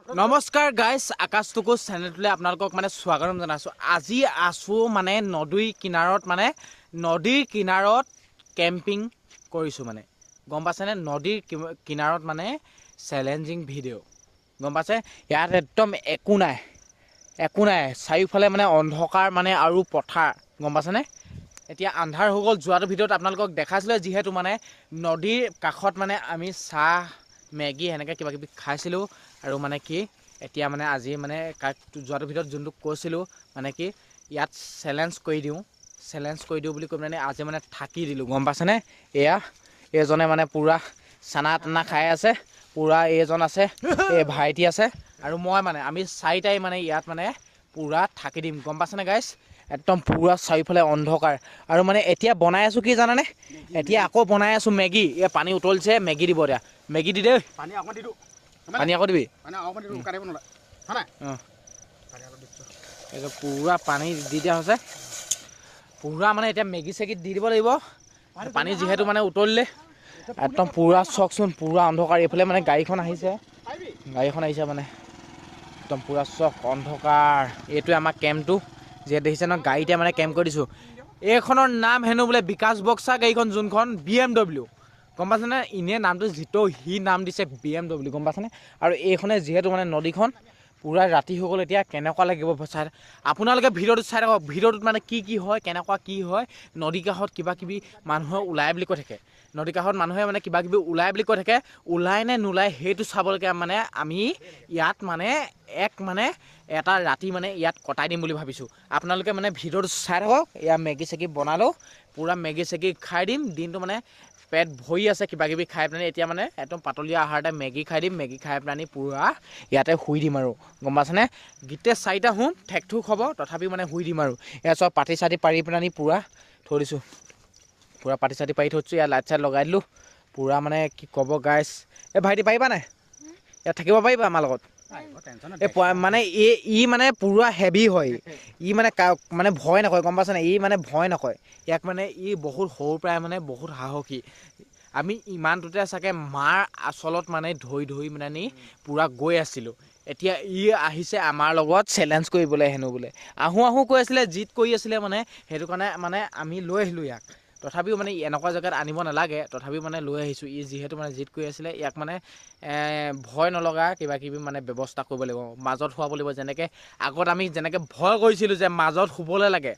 নমস্কাৰ গাইজ আকাশটুকু চেনেলটোলৈ আপোনালোকক মানে স্বাগতম জনাইছোঁ। আজি আছোঁ মানে নদীৰ কিনাৰত কেম্পিং কৰিছোঁ মানে গম পাইছেনে। নদীৰ কিনাৰত মানে চেলেঞ্জিং ভিডিঅ' গম পাইছে। ইয়াত একদম একো নাই চাৰিওফালে মানে অন্ধকাৰ মানে আৰু পথাৰ গম পাইছেনে। এতিয়া আন্ধাৰ হৈ গ'ল। যোৱাটো ভিডিঅ'ত আপোনালোকক দেখাইছিলোঁ যিহেতু মানে নদীৰ কাষত মানে আমি চাহ মেগী এনেকৈ কিবা কিবি খাইছিলোঁ আৰু মানে কি এতিয়া মানে আজি মানে যোৱাটো ভিতৰত যোনটো কৈছিলোঁ মানে কি ইয়াত চেলেঞ্জ কৰি দিওঁ বুলি কৈ মানে আজি মানে থাকি দিলোঁ গম পাইছেনে। এইজনে মানে পূৰা চানা টানা খাই আছে, পূৰা এইজন আছে, এই ভাইটি আছে আৰু মই মানে আমি চাৰিটাই মানে ইয়াত মানে পূৰা থাকি দিম গম পাইছেনে গাইছ। একদম পূৰা চাৰিওফালে অন্ধকাৰ আৰু মানে এতিয়া বনাই আছোঁ কি জানানে, এতিয়া আকৌ বনাই আছোঁ মেগী। এই পানী উতলিছে, মেগী দিব দিয়া, মেগী দি দে, পানী আকৌ দিবি। পূৰা পানী দি দিয়া হৈছে, পূৰা মানে এতিয়া মেগী চেগী দি দিব লাগিব। পানী যিহেতু মানে উতলিলে একদম পূৰা চকচোন, পূৰা অন্ধকাৰ। এইফালে মানে গাড়ীখন আহিছে মানে একদম পূৰা চক অন্ধকাৰ। এইটোৱে আমাৰ কেম্পটো যিহেতু দেখিছে ন, গাড়ীতে মানে কেম্প কৰি দিছোঁ। এইখনৰ নাম হেনো বোলে বিকাশ বক্সা গাড়ীখন, যোনখন BMW গম পাইছেনে। এনেই নামটো যিটো সি নাম দিছে BMW গম পাইছেনে। আৰু এইখনে যিহেতু মানে নদীখন পূৰা ৰাতি হৈ গ'ল, এতিয়া কেনেকুৱা লাগিব চাই আপোনালোকে ভিডিঅ'টো চাই থাকক। ভিডিঅ'টোত মানে কি হয়, কেনেকুৱা কি হয়, নদী কাষত কিবা কিবি মানুহে ওলাই বুলি কৈ থাকে, নদী কাষত মানুহে মানে কিবা কিবি ওলাই বুলি কৈ থাকে, ওলাই নে নোলাই সেইটো চাবলৈকে মানে আমি ইয়াত মানে এটা ৰাতি মানে ইয়াত কটাই দিম বুলি ভাবিছোঁ। আপোনালোকে মানে ভিডিঅ'টো চাই থাকক। এয়া মেগী চেগী বনালোঁ, পূৰা মেগী চেগী খাই দিম। দিনটো মানে পেট ভৰি আছে কিবা কিবি খাই পেলানি, এতিয়া মানে একদম পাতলীয়া আহাৰ এটা মেগী খাই দিম। মেগী খাই পেলানি পূৰা ইয়াতে শুই দিম আৰু গম পাইছেনে। গোটেই চাৰিটা শুম, ঠেক ঠুক হ'ব তথাপিও মানে শুই দিম আৰু। এয়া চব পাতি চাতি পাৰি পেলানি পূৰা থৈ দিছোঁ, পূৰা পাতি চাতি পাৰি থৈছোঁ। ইয়াত লাইট চাইট লগাই দিলোঁ পূৰা। মানে কি ক'ব গাইছ, এই ভাইটি পাৰিবা নাই ইয়াত থাকিব পাৰিবা আমাৰ লগত। এই মানে ই মানে পূৰা হেভি হয়, ই মানে ভয় নকৰে গম পাইছেনে। ই মানে ভয় নকৰে, ইয়াক মানে ই বহুত সৰুৰ পৰাই মানে বহুত সাহসী। আমি ইমানটোতে চাগে মাৰ আচলত মানে ধৰি মানে নি পূৰা গৈ আছিলোঁ। এতিয়া ই আহিছে আমাৰ লগত চেলেঞ্জ কৰিবলৈ হেনো বোলে। আহোঁ কৈ আছিলে, জিদ কৰি আছিলে মানে, সেইটো কাৰণে মানে আমি লৈ আহিলোঁ ইয়াক। তথাপিও মানে এনেকুৱা জেগাত আনিব নালাগে, তথাপিও মানে লৈ আহিছোঁ। ই যিহেতু মানে জিদ কৰি আছিলে, ইয়াক মানে ভয় নলগা কিবা কিবি মানে ব্যৱস্থা কৰিব লাগিব, মাজত শুৱাব লাগিব। যেনেকৈ আগত আমি যেনেকৈ ভয় কৰিছিলোঁ যে মাজত শুবলৈ লাগে,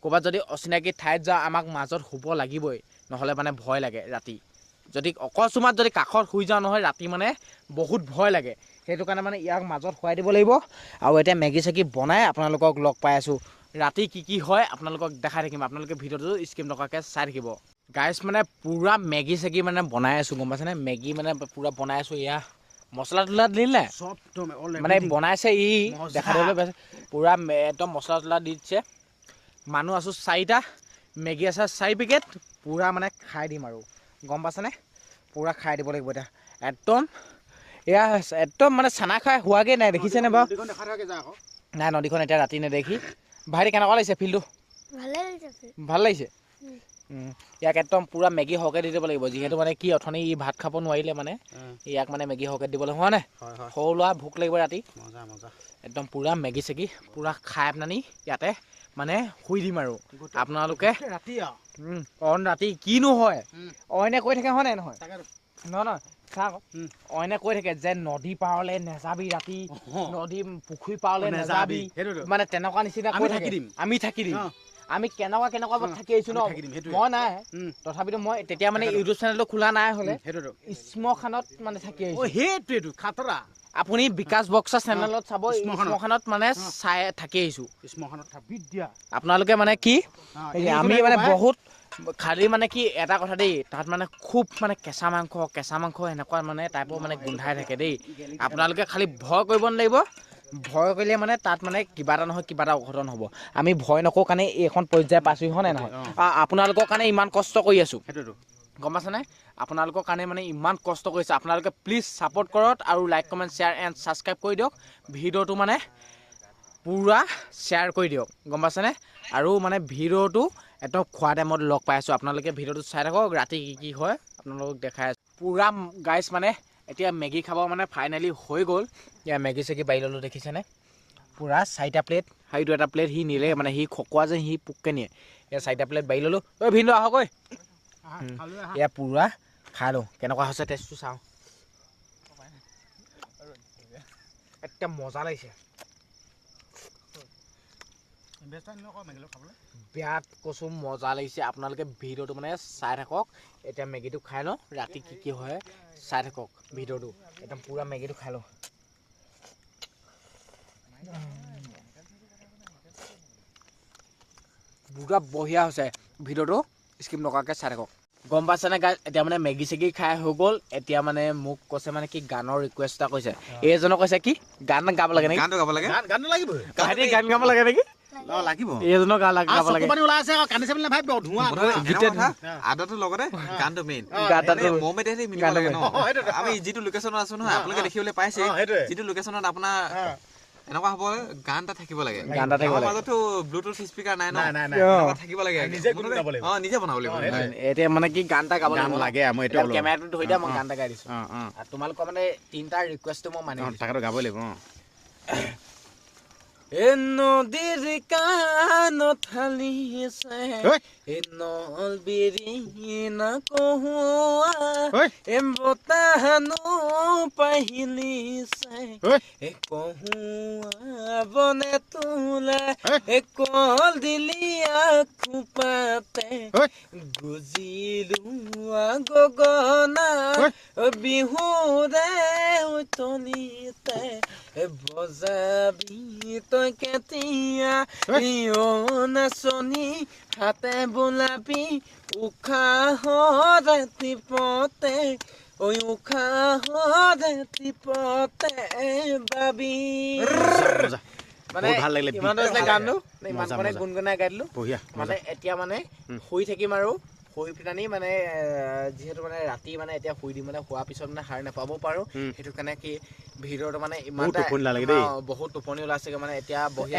ক'ৰবাত যদি অচিনাকি ঠাইত যাওঁ আমাক মাজত শুব লাগিবই, নহ'লে মানে ভয় লাগে ৰাতি। যদি অকস্মাত যদি কাষত শুই যাওঁ নহয় ৰাতি মানে বহুত ভয় লাগে, সেইটো কাৰণে মানে ইয়াক মাজত শুৱাই দিব লাগিব। আৰু এতিয়া মেগী চেগী বনাই আপোনালোকক লগ পাই আছোঁ। ৰাতি কি হয় আপোনালোকক দেখাই থাকিম, আপোনালোকে ভিডিঅ'টো স্কিপ নকৰাকৈ চাই থাকিব গাইছ। মানে পূৰা মেগী চেগী মানে বনাই আছোঁ গম পাইছেনে। মেগী মানে পূৰা বনাই আছোঁ। এয়া মছলা তছলা দিলে মানে বনাইছে ই দেখা দিবলৈ পাইছে, পূৰা একদম মছলা তছলা দি দিছে। মানুহ আছোঁ চাৰিটা, মেগী আছে 4 পেকেট, পূৰা মানে খাই দিম আৰু গম পাইছেনে। পূৰা খাই দিব লাগিব এতিয়া একদম। এয়া একদম মানে চানা খাই হোৱাগৈ নাই, দেখিছেনে বাৰু। নাই নদীখন এতিয়া ৰাতি নেদেখি। ভাইটি কেনেকুৱা লাগিছে ফিল্ডটো? ভাল লাগিছে। ইয়াক একদম পূৰা মেগী সৰহকৈ দি দিব লাগিব, যিহেতু মানে কি অথনি ই ভাত খাব নোৱাৰিলে মানে ইয়াক মানে মেগী সৰহকৈ দিবলৈ হোৱা নাই। সৰু ল'ৰা ভোক লাগিব ৰাতি, একদম পূৰা মেগী চেগী পূৰা খাই পেলানি ইয়াতে মানে শুই দিম আৰু আপোনালোকে ৰাতি কিনো হয়। অইনে কৈ থাকে হয় নাই নহয় নহয় চাওক, অইনে কৈ থাকে যে নদী পাৰলৈ নেযাবি ৰাতি, নদী পুখুৰী পাৰলৈ নেযাবি, মানে তেনেকুৱা নিচিনা কৈ থাকে। আমি থাকি দিম, আমি কেনেকুৱা থাকি আহিছোঁ ন। মই নাই, তথাপিতো মই তেতিয়া মানে ইউটিউব চেনেলটো খোলা নাই, হ'লে শ্মশানত মানে থাকি আহিছোঁ। সেইটোৱেটো খাতৰা। আপুনি বিকাশ বক্সা চেনেলত চাব, শ্মশানত মানে চাই থাকি আহিছোঁ। আপোনালোকে মানে কি আমি মানে বহুত খালি মানে কি এটা কথা দেই, তাত মানে খুব মানে কেঁচা মাংস এনেকুৱা মানে টাইপৰ মানে গোন্ধাই থাকে দেই। আপোনালোকে খালি ভয় কৰিব নালাগিব, ভয় কৰিলে মানে তাত মানে কিবা এটা নহয় কিবা এটা অঘটন হ'ব। আমি ভয় নকৰোঁ কাৰণে এইখন পৰ্যায় পাইছোঁ হয় নাই নহয়। আপোনালোকৰ কাৰণে ইমান কষ্ট কৰি আছোঁ গম পাইছেনে। আপোনালোকৰ কাৰণে মানে ইমান কষ্ট কৰিছে, আপোনালোকে প্লিজ ছাপোৰ্ট কৰক আৰু like comment share and subscribe কৰি দিয়ক। ভিডিঅ'টো মানে পূৰা শ্বেয়াৰ কৰি দিয়ক গম পাইছেনে। আৰু মানে ভিডিঅ'টো একদম খোৱা টাইমত লগ পাই আছোঁ। আপোনালোকে ভিডিঅ'টো চাই থাকক, ৰাতি কি হয় আপোনালোকক দেখাই আছোঁ। পূৰা গাইছ মানে এতিয়া মেগী খাব মানে ফাইনেলি হৈ গ'ল এতিয়া মেগী চেগী বাঢ়ি ল'লোঁ দেখিছেনে পূৰা 4টা প্লেট সেইটো এটা প্লেট সি নিলে মানে সি খকুৱা যে সি পোককৈ নিয়ে এয়া 4টা প্লেট বাঢ়ি ল'লোঁ ঐ ভিনদেউ আহক ঐ এয়া পূৰা খাই লওঁ কেনেকুৱা হৈছে টেষ্টটো চাওঁ একদম মজা লাগিছে বিৰাট কৈছোঁ মজা লাগিছে আপোনালোকে ভিডিঅ'টো মানে চাই থাকক এতিয়া মেগীটো খাই লওঁ ৰাতি কি হয় চাই থাকক ভিডিঅ'টো একদম পূৰা মেগীটো খাই লওঁ পুৰা বঢ়িয়া হৈছে ভিডিঅ'টো স্কিপ নকৰাকৈ চাই থাকক গম পাইছেনে গাইজ এতিয়া মানে মেগী চেগী খাই হৈ গ'ল এতিয়া মানে মোক কৈছে মানে কি গানৰ ৰিকুৱেষ্ট এটা কৈছে এইজনক কৈছে কি গান গাব লাগে নেকি গানটো গাব লাগে গানটো লাগিব গান গাব লাগে নেকি লাগিব এইজনক গান গাব লাগে ওলাই আছে কান্দি চাবলৈ ভাবিব ধোঁৱা আদাটো লগতে গানটো মেইন মমেতেদি মিলিব লাগে ন আমি যিটো লোকেশ্যনত আছো নহয় আপোনালোকে দেখিবলৈ পাইছে যিটো লোকেশ্যনত আপোনাৰ এনেকুৱা হ'ব গান এটা থাকিব লাগে গান এটা থাকিব লাগে মাজতো ব্লুটুথ স্পিকাৰ নাই ন থাকিব লাগে নিজে গাব লাগিব নিজে বনাব লাগিব এতিয়া মানে কি গান এটা গাব লাগে মই এইটো কেমেৰাটো ধৰি দিয়া মই গান এটা গাই দিছোঁ আৰু তোমালোকৰ মানে 3টা ৰিকুৱেষ্টটো মই মানি তাকেতো গাবই লাগিব এ নদীৰ কাণত হালিছে এ নল বিৰিণা কহুৱা এ বতাহানো পাহিলিছে এ কহুৱা বনে তোলা এ কল দিলিয়া খোপাতে গুজিলো গগনা বিহুৰে উতলিতে বজাবি তই কেতিয়া নাচনি হাতে বোলাবি উশাহ ৰাতিপতে ঐ উশাহ ৰাতিপতে বাবি মানে ভাল লাগিলে ইমান হৈছে গানটো ইমান মানে গুণগুণাই গাই দিলোঁ মানে এতিয়া মানে শুই থাকিম আৰু শুই পিনি মানে যিহেতু মানে ৰাতি মানে এতিয়া শুই দিম মানে শোৱাৰ পিছত মানে সাৰ নাপাব পাৰোঁ সেইটো কাৰণে কি ভিডিঅ'টো মানে ইমান বহুত টোপনি ওলাইছেগৈ মানে এতিয়া বহি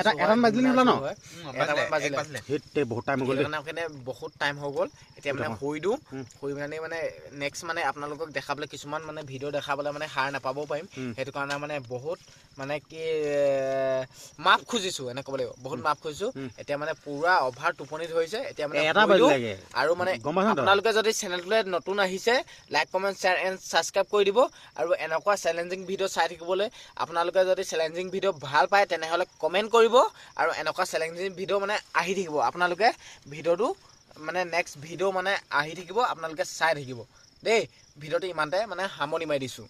বহুত টাইম হৈ গ'ল এতিয়া মানে শুই দিওঁ শুই পিনি মানে নেক্সট মানে আপোনালোকক দেখাবলৈ কিছুমান মানে ভিডিঅ' দেখাবলৈ মানে সাৰ নাপাব পাৰিম সেইটো কাৰণে মানে বহুত মানে কি মাফ খুজিছোঁ এনে ক'ব লাগিব বহুত মাফ খুজিছোঁ এতিয়া মানে পূৰা অভাৰ টোপনি ধৰিছে এতিয়া মানে আৰু মানে আপোনালোকে যদি চেনেলটোলৈ নতুন আহিছে like comment share and subscribe কৰি দিব আৰু এনেকুৱা চেলেঞ্জিং ভিডিঅ' চাই থাকিবলৈ আপোনালোকে যদি চেলেঞ্জিং ভিডিঅ' ভাল পায় তেনেহ'লে কমেণ্ট কৰিব আৰু এনেকুৱা চেলেঞ্জিং ভিডিঅ' মানে আহি থাকিব আপোনালোকে ভিডিঅ'টো মানে নেক্সট ভিডিঅ' মানে আহি থাকিব আপোনালোকে চাই থাকিব দেই ভিডিঅ'টো ইমানতে মানে সামৰণি মাৰি দিছোঁ